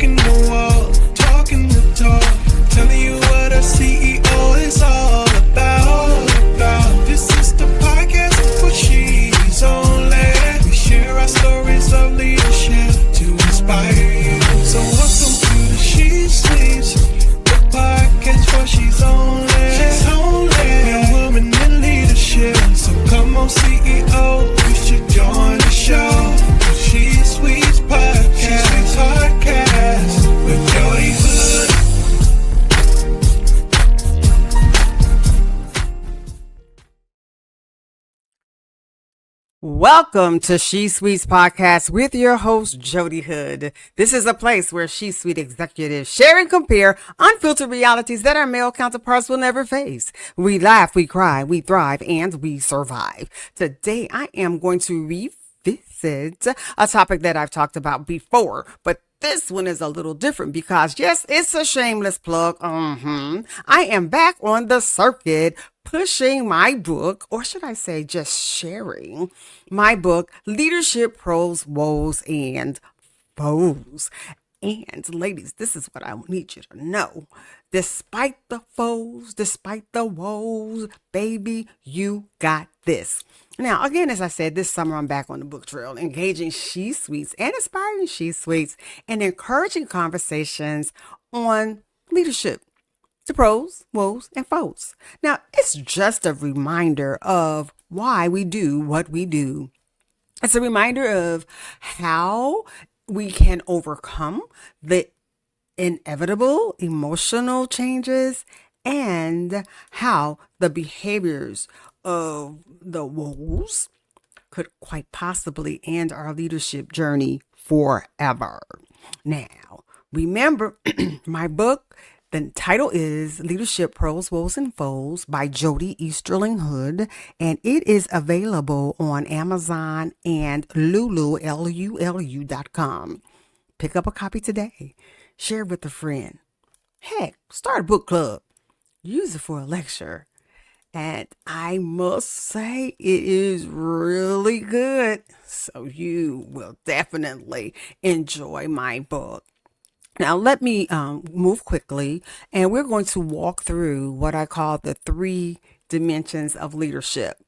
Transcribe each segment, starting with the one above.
walking the walk, talking the talk, telling you what a CEO is all about. This is the podcast for she's only. We share our stories of leadership to inspire you. So welcome to the She Sleeps, the podcast for she's only. She's only. We're women in leadership, so come on CEO, you should join the show. She Sweets Podcast with Jodi Hood. Welcome to She Sweets Podcast with your host, Jodi Hood. This is a place where She Sweet executives share and compare unfiltered realities that our male counterparts will never face. We laugh, we cry, we thrive, and we survive. Today, I am going to revisit a topic that I've talked about before, but this one is a little different because, yes, it's a shameless plug. I am back on the circuit pushing my book, or should I say just sharing my book, Leadership Pros, Woes, and Foes. And ladies, this is what I need you to know. Despite the foes, despite the woes, baby, you got this. Now, again, as I said, this summer I'm back on the book trail, engaging She Sweets and inspiring She Sweets and encouraging conversations on leadership, the pros, woes, and foes. Now, it's just a reminder of why we do what we do. It's a reminder of how we can overcome the inevitable emotional changes and how the behaviors of the woes could quite possibly end our leadership journey forever. Now, remember my book. The title is Leadership Pros, Woes, and Foes by Jodi Dr. and it is available on Amazon and Lulu.com. Pick up a copy today. Share it with a friend. Heck, start a book club. Use it for a lecture. And I must say, it is really good. So you will definitely enjoy my book. Now, let me move quickly, and we're going to walk through what I call the 3 dimensions of leadership.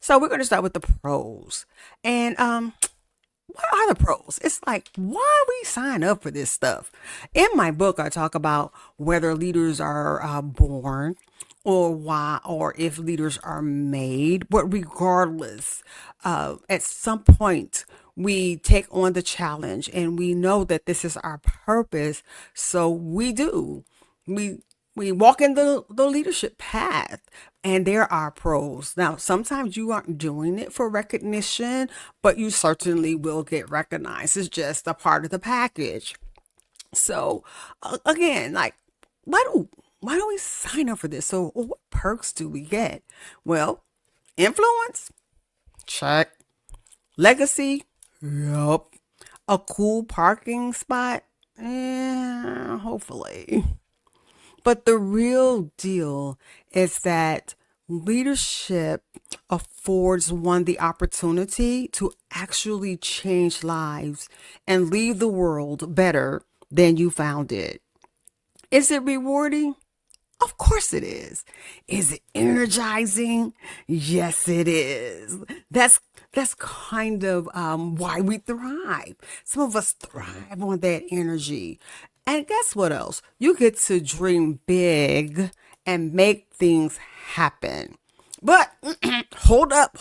So we're going to start with the pros. And what are the pros? It's like, why we sign up for this stuff? In my book, I talk about whether leaders are born or why, or if leaders are made. But regardless, at some point, we take on the challenge and we know that this is our purpose. So we do. We walk in the leadership path, and there are pros. Now, sometimes you aren't doing it for recognition, but you certainly will get recognized. It's just a part of the package. So again, like, why do we sign up for this? So what perks do we get? Well, influence, check. Legacy, yup. A cool parking spot, hopefully. But the real deal is that leadership affords one the opportunity to actually change lives and leave the world better than you found it. Is it rewarding? Of course it is. Is it energizing? Yes, it is. That's kind of why we thrive. Some of us thrive on that energy. And guess what else? You get to dream big and make things happen. But hold up.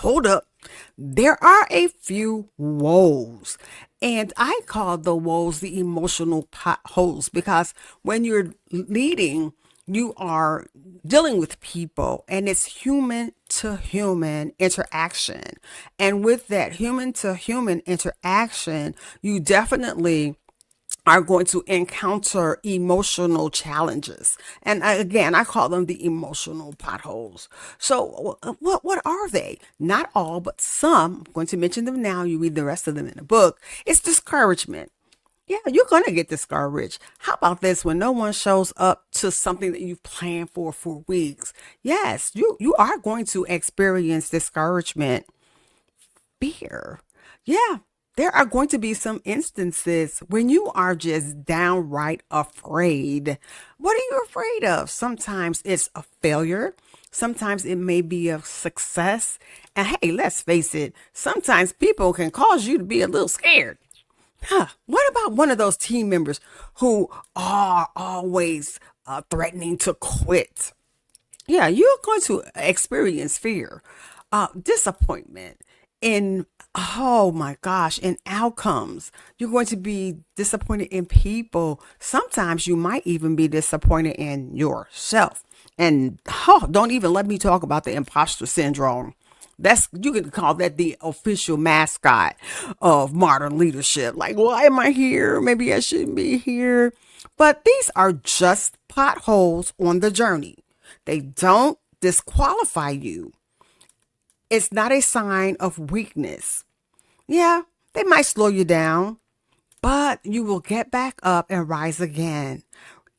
There are a few woes. And I call the woes the emotional potholes, because when you're leading, you are dealing with people, and it's human to human interaction. And with that human to human interaction, you definitely are going to encounter emotional challenges. And I call them the emotional potholes. So what are they? Not all, but some. I'm going to mention them now. You read the rest of them in the book. It's discouragement. Yeah, you're going to get discouraged. How about this? When no one shows up to something that you've planned for weeks. Yes, you are going to experience discouragement. Fear. Yeah, there are going to be some instances when you are just downright afraid. What are you afraid of? Sometimes it's a failure. Sometimes it may be a success. And hey, let's face it, sometimes people can cause you to be a little scared. What about one of those team members who are always threatening to quit? Yeah, you're going to experience fear, disappointment in, oh my gosh, in outcomes. You're going to be disappointed in people. Sometimes you might even be disappointed in yourself. And don't even let me talk about the imposter syndrome. You can call that the official mascot of modern leadership. Like, why am I here? Maybe I shouldn't be here. But these are just potholes on the journey. They don't disqualify you. It's not a sign of weakness. Yeah, they might slow you down, but you will get back up and rise again.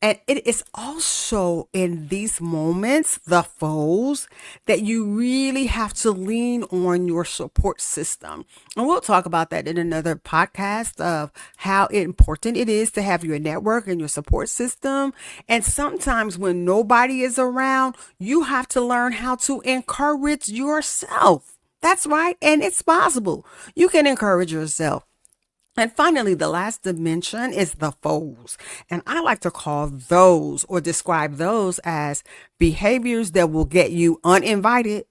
And it is also in these moments, the foes, that you really have to lean on your support system. And we'll talk about that in another podcast of how important it is to have your network and your support system. And sometimes when nobody is around, you have to learn how to encourage yourself. That's right. And it's possible. You can encourage yourself. And finally, the last dimension is the foes. And I like to call those or describe those as behaviors that will get you uninvited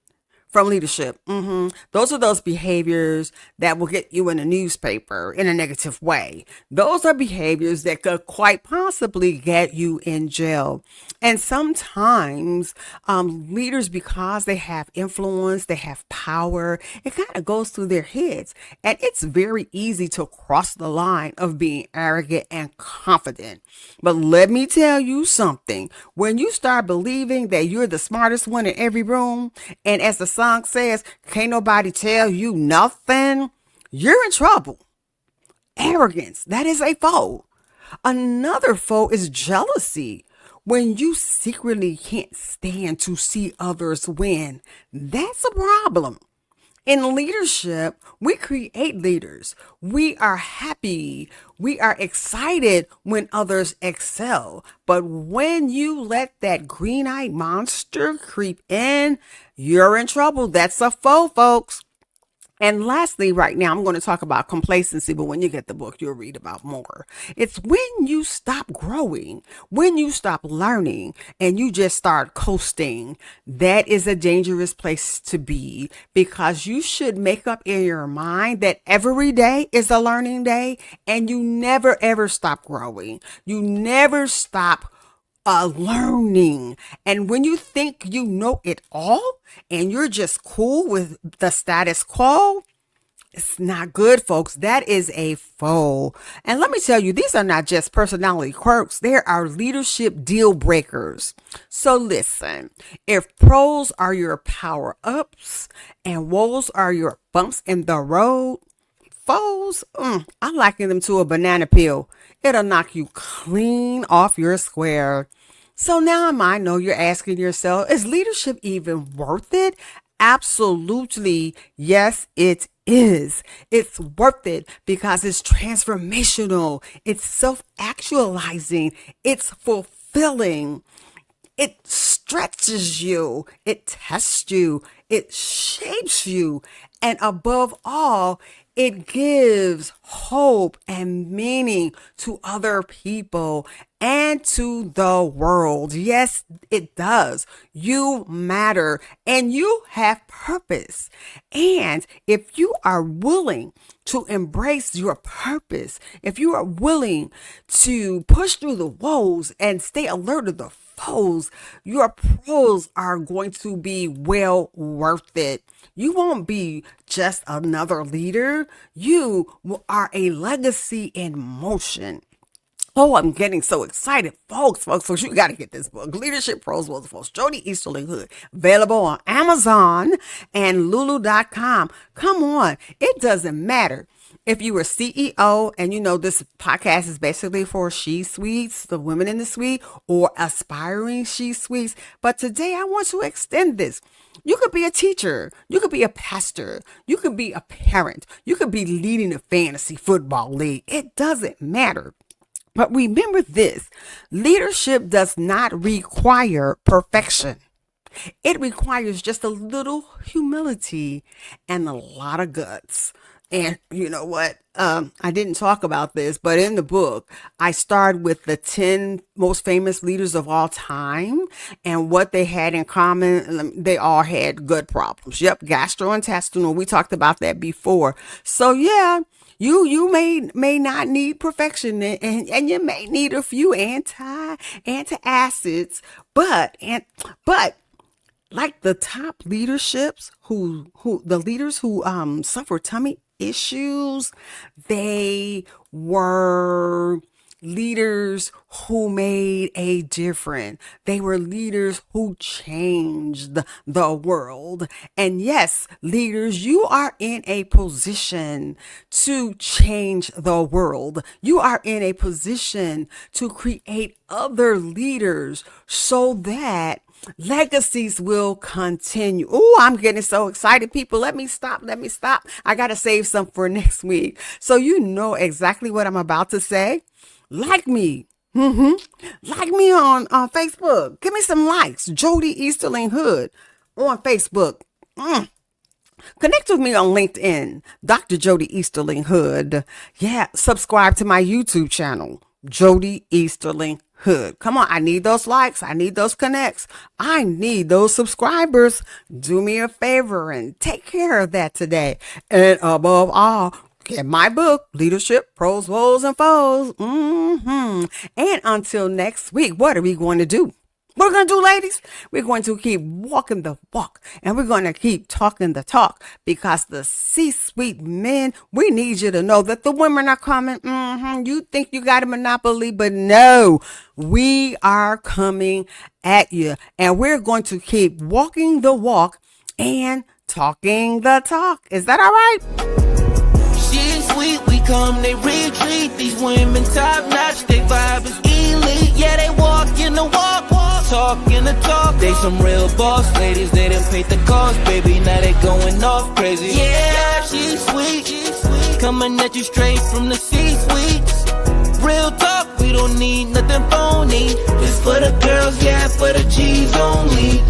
from leadership. Those are those behaviors that will get you in a newspaper in a negative way. Those are behaviors that could quite possibly get you in jail. And sometimes leaders, because they have influence, they have power, it kind of goes through their heads. And it's very easy to cross the line of being arrogant and confident. But let me tell you something. When you start believing that you're the smartest one in every room, and as the song says, can't nobody tell you nothing, you're in trouble. Arrogance, that is a foe. Another foe is jealousy. When you secretly can't stand to see others win, that's a problem. In leadership, we create leaders. We are happy. We are excited when others excel. But when you let that green-eyed monster creep in, you're in trouble. That's a foe, folks. And lastly, right now, I'm going to talk about complacency, but when you get the book, you'll read about more. It's when you stop growing, when you stop learning, and you just start coasting. That is a dangerous place to be, because you should make up in your mind that every day is a learning day, and you never, ever stop growing. You never stop learning. And when you think you know it all and you're just cool with the status quo, it's not good, folks. That is a foe. And let me tell you, these are not just personality quirks. They are leadership deal breakers. So listen, if pros are your power ups and woes are your bumps in the road, foes, I liken them to a banana peel. It'll knock you clean off your square. So now I know you're asking yourself, is leadership even worth it? Absolutely. Yes, it is. It's worth it because it's transformational. It's self-actualizing. It's fulfilling. It stretches you. It tests you. It shapes you. And above all, it gives hope and meaning to other people and to the world. Yes, it does. You matter and you have purpose. And if you are willing to embrace your purpose, if you are willing to push through the woes and stay alert to the foes, your pros are going to be well worth it. You won't be just another leader. You are a legacy in motion. Oh, I'm getting so excited, folks. You got to get this book, Leadership Pros, Woes, Folks, Jodi Hood, available on Amazon and Lulu.com. Come on. It doesn't matter If you were CEO, and you know this podcast is basically for she-suites, the women in the suite, or aspiring she-suites. But today I want to extend this. You could be a teacher. You could be a pastor. You could be a parent. You could be leading a fantasy football league. It doesn't matter. But remember this, leadership does not require perfection. It requires just a little humility and a lot of guts. And you know what? I didn't talk about this, but in the book, I started with the 10 most famous leaders of all time and what they had in common. They all had gut problems. Yep, gastrointestinal. We talked about that before. So yeah, you may not need perfection, and you may need a few antacids, but like the top leaderships who the leaders who suffer tummy issues, they were leaders who made a difference. They were leaders who changed the world. And yes, leaders, you are in a position to change the world. You are in a position to create other leaders so that legacies will continue. Oh, I'm getting so excited, people. Let me stop. I got to save some for next week. So you know exactly what I'm about to say. Like me. Like me on Facebook. Give me some likes. Jodi Easterling Hood on Facebook. Connect with me on LinkedIn. Dr. Jodi Easterling Hood. Yeah, subscribe to my YouTube channel. Jodi Easterling Hood. Come on, I need those likes. I need those connects. I need those subscribers. Do me a favor and take care of that today. And above all, get my book, Leadership, Pros, Woes, and Foes. And until next week, what are we going to do? What we're going to do, ladies? We're going to keep walking the walk, and we're going to keep talking the talk, because the C-suite men, we need you to know that the women are coming. You think you got a monopoly, but no, we are coming at you, and we're going to keep walking the walk and talking the talk. Is that all right? She's sweet, we come, they retreat. These women top notch, they vibe is elite. Yeah, they walk in the walk, talk in the talk. They some real boss ladies, they done paid the cost, baby. Now they going off crazy. Yeah, she's sweet, coming at you straight from the C-suites. Real talk, we don't need nothing phony. It's for the girls, yeah, for the G's only.